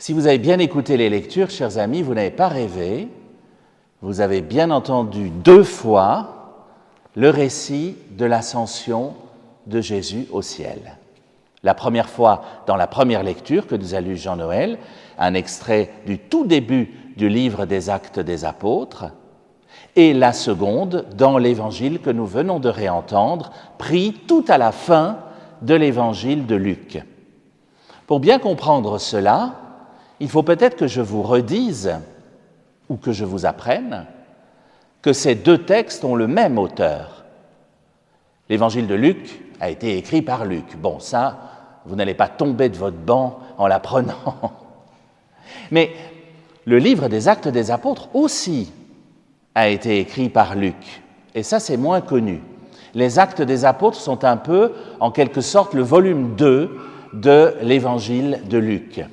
Si vous avez bien écouté les lectures, chers amis, vous n'avez pas rêvé, vous avez bien entendu 2 fois le récit de l'ascension de Jésus au ciel. La première fois dans la première lecture que nous a lu Jean-Noël, un extrait du tout début du livre des Actes des Apôtres, et la seconde dans l'évangile que nous venons de réentendre, pris tout à la fin de l'évangile de Luc. Pour bien comprendre cela, il faut peut-être que je vous redise, ou que je vous apprenne, que ces 2 textes ont le même auteur. L'évangile de Luc a été écrit par Luc. Bon, ça, vous n'allez pas tomber de votre banc en l'apprenant. Mais le livre des Actes des Apôtres aussi a été écrit par Luc. Et ça, c'est moins connu. Les Actes des Apôtres sont un peu, en quelque sorte, le volume 2 de l'évangile de Luc.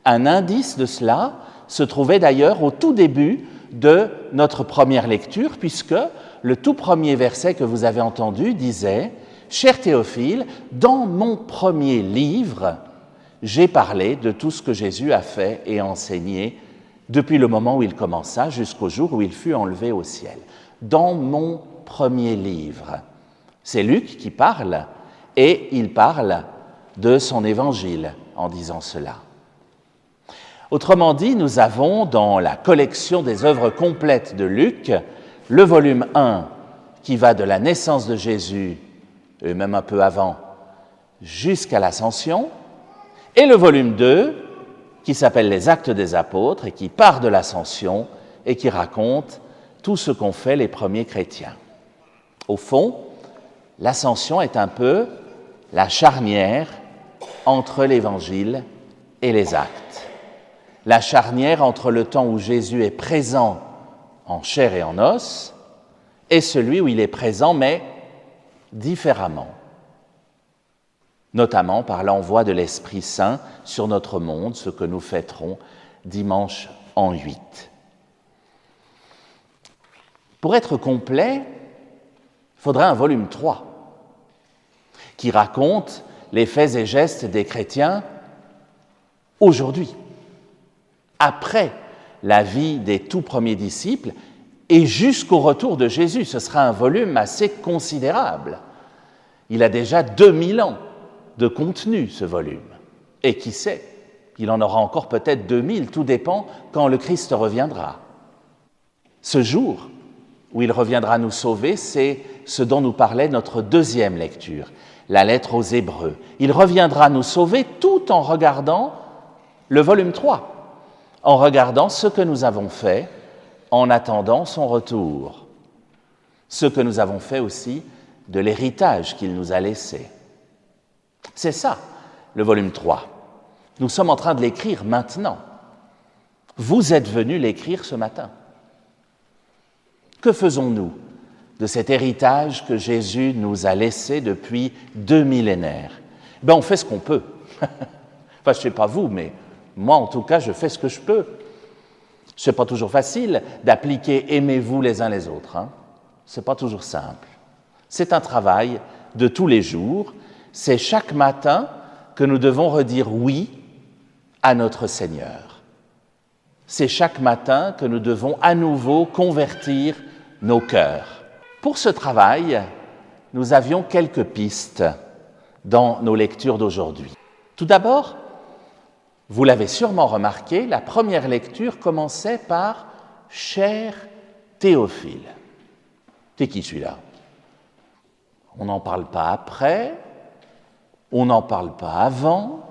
Un indice de cela se trouvait d'ailleurs au tout début de notre première lecture, puisque le tout premier verset que vous avez entendu disait « Cher Théophile, dans mon premier livre, j'ai parlé de tout ce que Jésus a fait et enseigné depuis le moment où il commença jusqu'au jour où il fut enlevé au ciel. Dans mon premier livre. » C'est Luc qui parle, et il parle de son évangile en disant cela. Autrement dit, nous avons dans la collection des œuvres complètes de Luc, le volume 1 qui va de la naissance de Jésus, et même un peu avant, jusqu'à l'Ascension, et le volume 2 qui s'appelle les Actes des Apôtres et qui part de l'Ascension et qui raconte tout ce qu'ont fait les premiers chrétiens. Au fond, l'Ascension est un peu la charnière entre l'Évangile et les Actes. La charnière entre le temps où Jésus est présent en chair et en os et celui où il est présent mais différemment, notamment par l'envoi de l'Esprit Saint sur notre monde, ce que nous fêterons dimanche en 8. Pour être complet, il faudrait un volume 3 qui raconte les faits et gestes des chrétiens aujourd'hui, après la vie des tout premiers disciples et jusqu'au retour de Jésus. Ce sera un volume assez considérable. Il a déjà 2000 ans de contenu, ce volume. Et qui sait, il en aura encore peut-être 2000, tout dépend quand le Christ reviendra. Ce jour où il reviendra nous sauver, c'est ce dont nous parlait notre deuxième lecture, la lettre aux Hébreux. Il reviendra nous sauver tout en regardant le volume 3, en regardant ce que nous avons fait en attendant son retour, ce que nous avons fait aussi de l'héritage qu'il nous a laissé. C'est ça, le volume 3. Nous sommes en train de l'écrire maintenant. Vous êtes venus l'écrire ce matin. Que faisons-nous de cet héritage que Jésus nous a laissé depuis 2 millénaires? On fait ce qu'on peut. Enfin, je ne sais pas vous, mais moi, en tout cas, je fais ce que je peux. Ce n'est pas toujours facile d'appliquer « aimez-vous les uns les autres ». Ce n'est pas toujours simple. C'est un travail de tous les jours. C'est chaque matin que nous devons redire « oui » à notre Seigneur. C'est chaque matin que nous devons à nouveau convertir nos cœurs. Pour ce travail, nous avions quelques pistes dans nos lectures d'aujourd'hui. Tout d'abord, vous l'avez sûrement remarqué, la première lecture commençait par « Cher Théophile ». C'est qui celui-là? On n'en parle pas après, on n'en parle pas avant.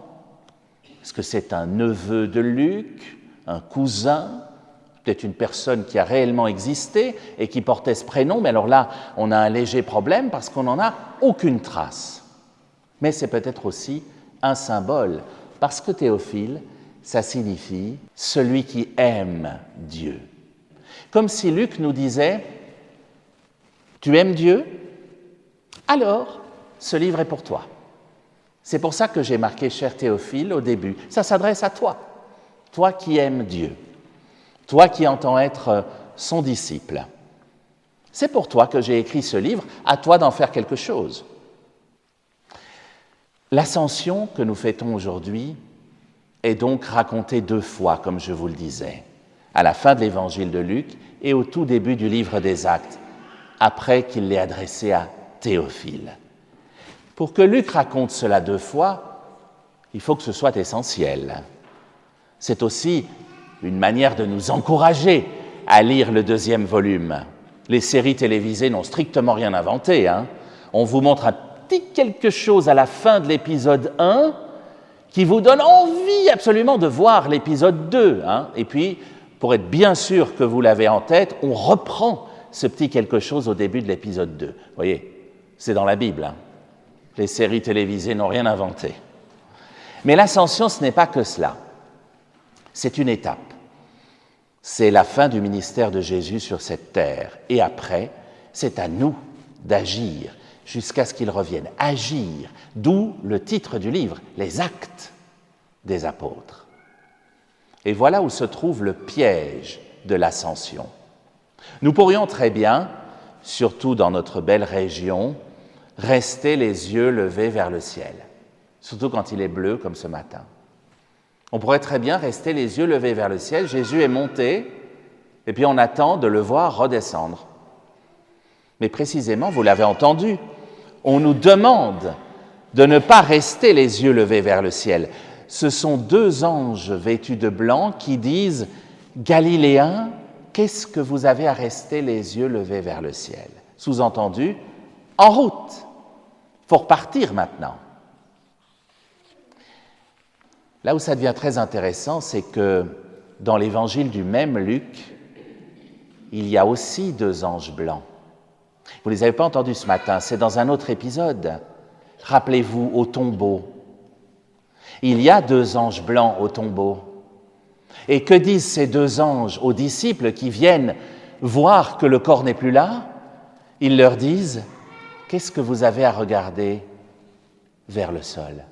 Est-ce que c'est un neveu de Luc, un cousin, peut-être une personne qui a réellement existé et qui portait ce prénom? Mais alors là, on a un léger problème parce qu'on n'en a aucune trace. Mais c'est peut-être aussi un symbole, parce que Théophile, ça signifie « celui qui aime Dieu ». Comme si Luc nous disait « Tu aimes Dieu? Alors, ce livre est pour toi ». C'est pour ça que j'ai marqué « Cher Théophile » au début. Ça s'adresse à toi, toi qui aimes Dieu, toi qui entends être son disciple. C'est pour toi que j'ai écrit ce livre, à toi d'en faire quelque chose. L'ascension que nous fêtons aujourd'hui est donc raconté 2 fois, comme je vous le disais, à la fin de l'évangile de Luc et au tout début du livre des Actes, après qu'il l'ait adressé à Théophile. Pour que Luc raconte cela 2 fois, il faut que ce soit essentiel. C'est aussi une manière de nous encourager à lire le 2e volume. Les séries télévisées n'ont strictement rien inventé. On vous montre un petit quelque chose à la fin de l'épisode 1 qui vous donne envie absolument de voir l'épisode 2. Et puis, pour être bien sûr que vous l'avez en tête, on reprend ce petit quelque chose au début de l'épisode 2. Vous voyez, c'est dans la Bible. Les séries télévisées n'ont rien inventé. Mais l'ascension, ce n'est pas que cela. C'est une étape. C'est la fin du ministère de Jésus sur cette terre. Et après, c'est à nous d'agir jusqu'à ce qu'il revienne. Agir, d'où le titre du livre, les actes des apôtres. Et voilà où se trouve le piège de l'ascension. Nous pourrions très bien, surtout dans notre belle région, rester les yeux levés vers le ciel, surtout quand il est bleu comme ce matin. On pourrait très bien rester les yeux levés vers le ciel. Jésus est monté, et puis on attend de le voir redescendre. Mais précisément, vous l'avez entendu, on nous demande de ne pas rester les yeux levés vers le ciel. Ce sont 2 anges vêtus de blanc qui disent « Galiléens, qu'est-ce que vous avez à rester les yeux levés vers le ciel ?» Sous-entendu, en route, il faut repartir maintenant. Là où ça devient très intéressant, c'est que dans l'évangile du même Luc, il y a aussi 2 anges blancs. Vous ne les avez pas entendus ce matin, c'est dans un autre épisode. Rappelez-vous, au tombeau. Il y a 2 anges blancs au tombeau. Et que disent ces 2 anges aux disciples qui viennent voir que le corps n'est plus là? Ils leur disent « Qu'est-ce que vous avez à regarder vers le sol ?»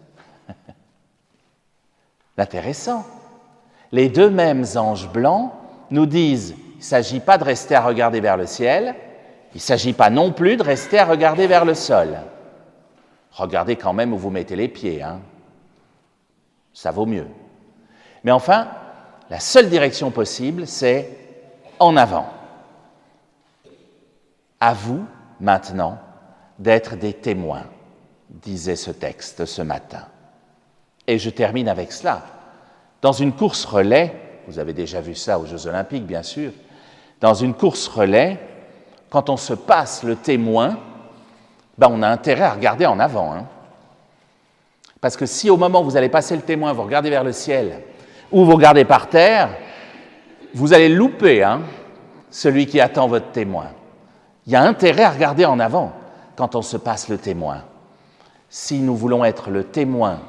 Intéressant. Les 2 mêmes anges blancs nous disent « Il ne s'agit pas de rester à regarder vers le ciel, il ne s'agit pas non plus de rester à regarder vers le sol. Regardez quand même où vous mettez les pieds, ça vaut mieux. Mais enfin, la seule direction possible, c'est en avant. À vous, maintenant, d'être des témoins, disait ce texte ce matin. Et je termine avec cela. Dans une course relais, vous avez déjà vu ça aux Jeux Olympiques, bien sûr, dans une course relais, quand on se passe le témoin, on a intérêt à regarder en avant. Parce que si au moment où vous allez passer le témoin, vous regardez vers le ciel ou vous regardez par terre, vous allez louper celui qui attend votre témoin. Il y a intérêt à regarder en avant quand on se passe le témoin. Si nous voulons être le témoin,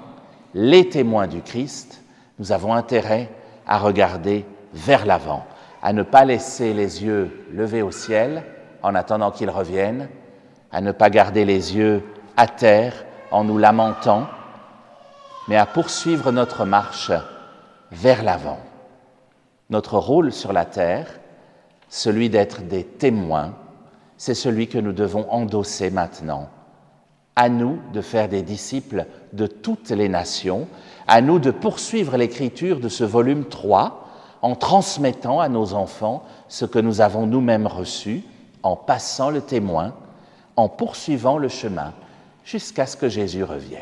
les témoins du Christ, nous avons intérêt à regarder vers l'avant, à ne pas laisser les yeux levés au ciel en attendant qu'il revienne, à ne pas garder les yeux à terre en nous lamentant, mais à poursuivre notre marche vers l'avant. Notre rôle sur la terre, celui d'être des témoins, c'est celui que nous devons endosser maintenant. À nous de faire des disciples de toutes les nations, à nous de poursuivre l'écriture de ce volume 3 en transmettant à nos enfants ce que nous avons nous-mêmes reçu, en passant le témoin, en poursuivant le chemin jusqu'à ce que Jésus revienne.